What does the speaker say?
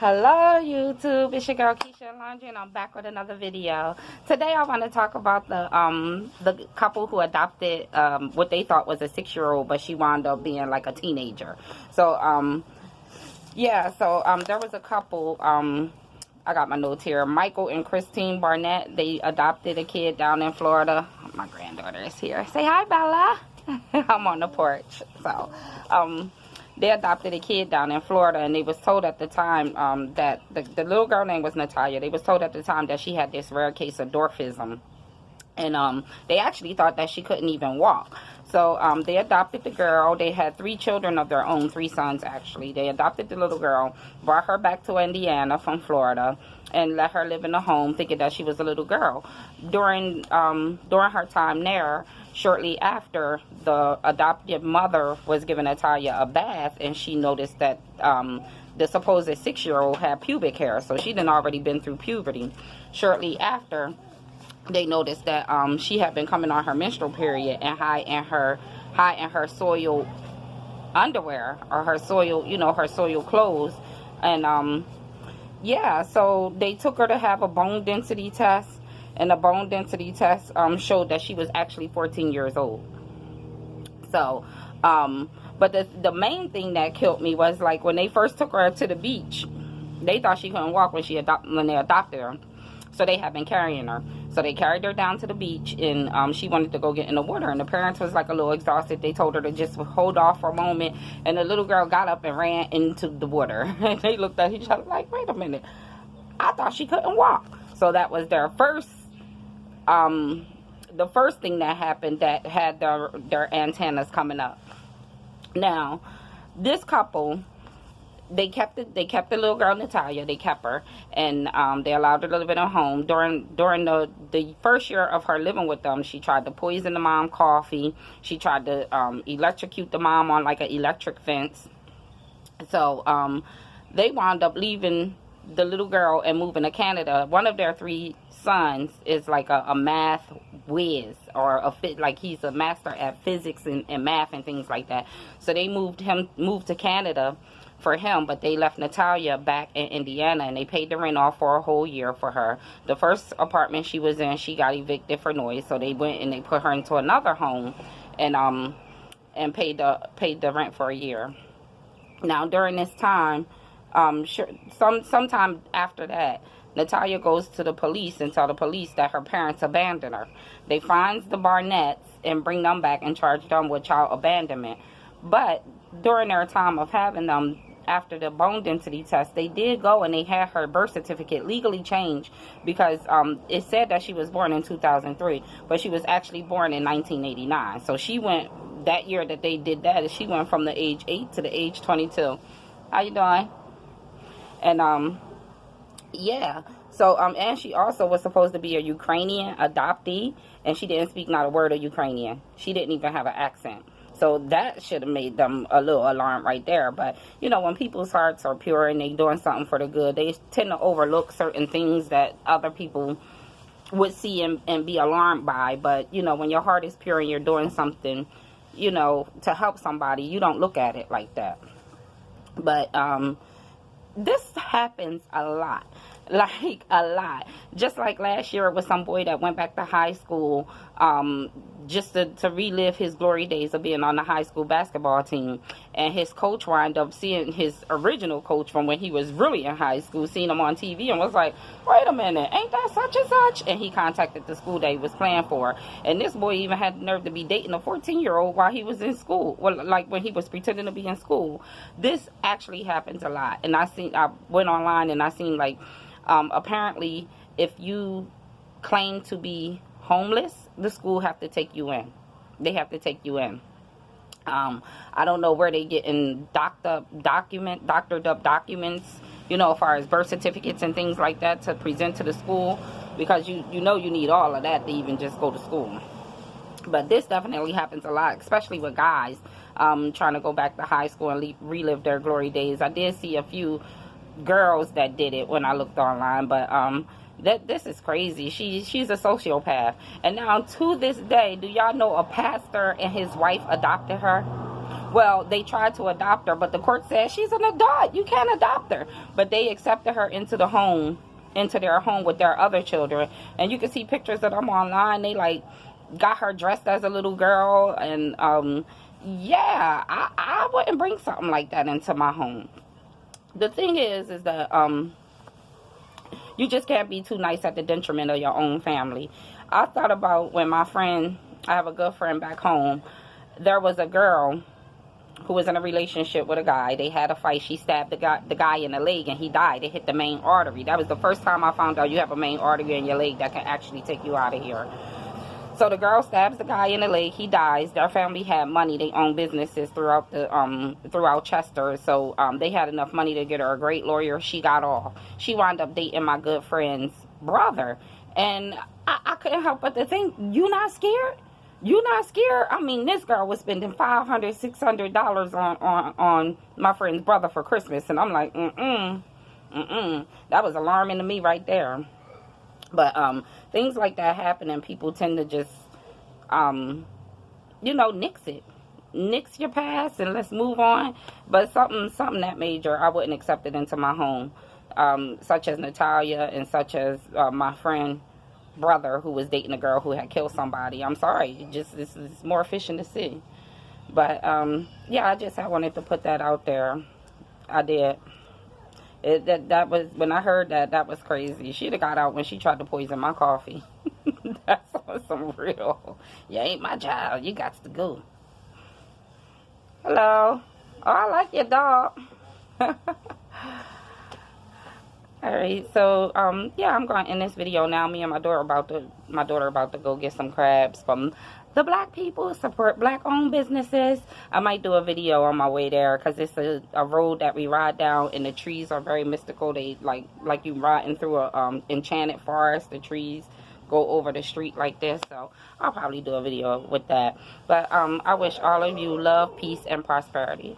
Hello YouTube, it's your girl Keisha Laundry and I'm back with another video. Today I want to talk about the couple who adopted what they thought was a 6-year-old, but she wound up being like a teenager. So there was a couple, I got my notes here, Michael and Christine Barnett. They adopted a kid down in Florida. My granddaughter is here. Say hi, Bella. I'm on the porch. So they adopted a kid down in Florida, and they was told at the time that the little girl name was Natalia. They was told at the time that she had this rare case of dwarfism, and they actually thought that she couldn't even walk. So they adopted the girl. They had 3 children of their own, 3 sons actually. They adopted the little girl, brought her back to Indiana from Florida, and let her live in a home, thinking that she was a little girl. During her time there, shortly after, the adoptive mother was giving Natalia a bath, and she noticed that the supposed 6-year-old had pubic hair, so she'd already been through puberty. Shortly after, they noticed that she had been coming on her menstrual period and high in her soiled underwear, or her soiled clothes, and so they took her to have a bone density test, and the bone density test showed that she was actually 14 years old. So, but the main thing that killed me was, like, when they first took her to the beach, they thought she couldn't walk when they adopted her. So they had been carrying her. So they carried her down to the beach, and she wanted to go get in the water. And the parents was like a little exhausted. They told her to just hold off for a moment. And the little girl got up and ran into the water. And they looked at each other like, wait a minute. I thought she couldn't walk. So that was their first, the first thing that happened that had their antennas coming up. Now, this couple, they kept the little girl Natalia. They kept her, and they allowed her to live in a home. During the first year of her living with them, she tried to poison the mom coffee. She tried to electrocute the mom on like an electric fence. So they wound up leaving the little girl and moving to Canada. One of their 3 sons is like a math whiz, or like he's a master at physics and math and things like that. So they moved to Canada for him, but they left Natalia back in Indiana, and they paid the rent off for a whole year for her. The first apartment she was in, she got evicted for noise, so they went and they put her into another home, and paid the rent for a year. Now during this time, sometime after that, Natalia goes to the police and tell the police that her parents abandoned her. They find the Barnetts and bring them back and charge them with child abandonment. But during their time of having them, after the bone density test, they did go and they had her birth certificate legally changed, because it said that she was born in 2003, but she was actually born in 1989. So she went, that year that they did that, she went from the age 8 to the age 22. How you doing? And so and she also was supposed to be a Ukrainian adoptee, and she didn't speak not a word of Ukrainian. She didn't even have an accent. So that should have made them a little alarmed right there. But, when people's hearts are pure and they doing something for the good, they tend to overlook certain things that other people would see and be alarmed by. But, when your heart is pure and you're doing something, to help somebody, you don't look at it like that. But this happens a lot. Like, a lot. Just like last year, it was some boy that went back to high school just to relive his glory days of being on the high school basketball team. And his coach wound up seeing his original coach from when he was really in high school, seeing him on TV, and was like, wait a minute, ain't that such and such? And he contacted the school that he was playing for. And this boy even had the nerve to be dating a 14-year-old while he was in school. Well, like when he was pretending to be in school. This actually happens a lot. And I went online and I seen, like, apparently, if you claim to be homeless, the school have to take you in. They have to take you in. I don't know where they getting doctored up documents, as far as birth certificates and things like that to present to the school, because you need all of that to even just go to school. But this definitely happens a lot, especially with guys trying to go back to high school and relive their glory days. I did see a few girls that did it when I looked online, but this is crazy. She's a sociopath. And now to this day, do y'all know a pastor and his wife adopted her? Well, they tried to adopt her, but the court said she's an adult. You can't adopt her. But they accepted her into the home, into their home with their other children. And you can see pictures of them online. They like got her dressed as a little girl. And yeah, I wouldn't bring something like that into my home. The thing is that you just can't be too nice at the detriment of your own family. I thought about when I have a good friend back home. There was a girl who was in a relationship with a guy. They had a fight. She stabbed the guy in the leg, and he died. It hit the main artery. That was the first time I found out you have a main artery in your leg that can actually take you out of here. So the girl stabs the guy in the leg. He dies. Their family had money. They owned businesses throughout Chester. So they had enough money to get her a great lawyer. She got off. She wound up dating my good friend's brother. And I couldn't help but to think, you not scared? You not scared? I mean, this girl was spending $500, $600 on my friend's brother for Christmas. And I'm like, that was alarming to me right there. But things like that happen, and people tend to just, nix it. Nix your past and let's move on. But something that major, I wouldn't accept it into my home. Such as Natalia and such as my friend brother who was dating a girl who had killed somebody. I'm sorry, this is more efficient to see. But yeah, I wanted to put that out there. I did. That was, when I heard that was crazy. She'd have got out when she tried to poison my coffee. That's some real, you ain't my child, you got to go. Hello. Oh, I like your dog. Alright, so yeah, I'm going to end this video now. Me and my daughter about to go get some crabs from the black people. Support black owned businesses. I might do a video on my way there because it's a road that we ride down, and the trees are very mystical. They like you riding through a enchanted forest. The trees go over the street like this, so I'll probably do a video with that. But I wish all of you love, peace, and prosperity.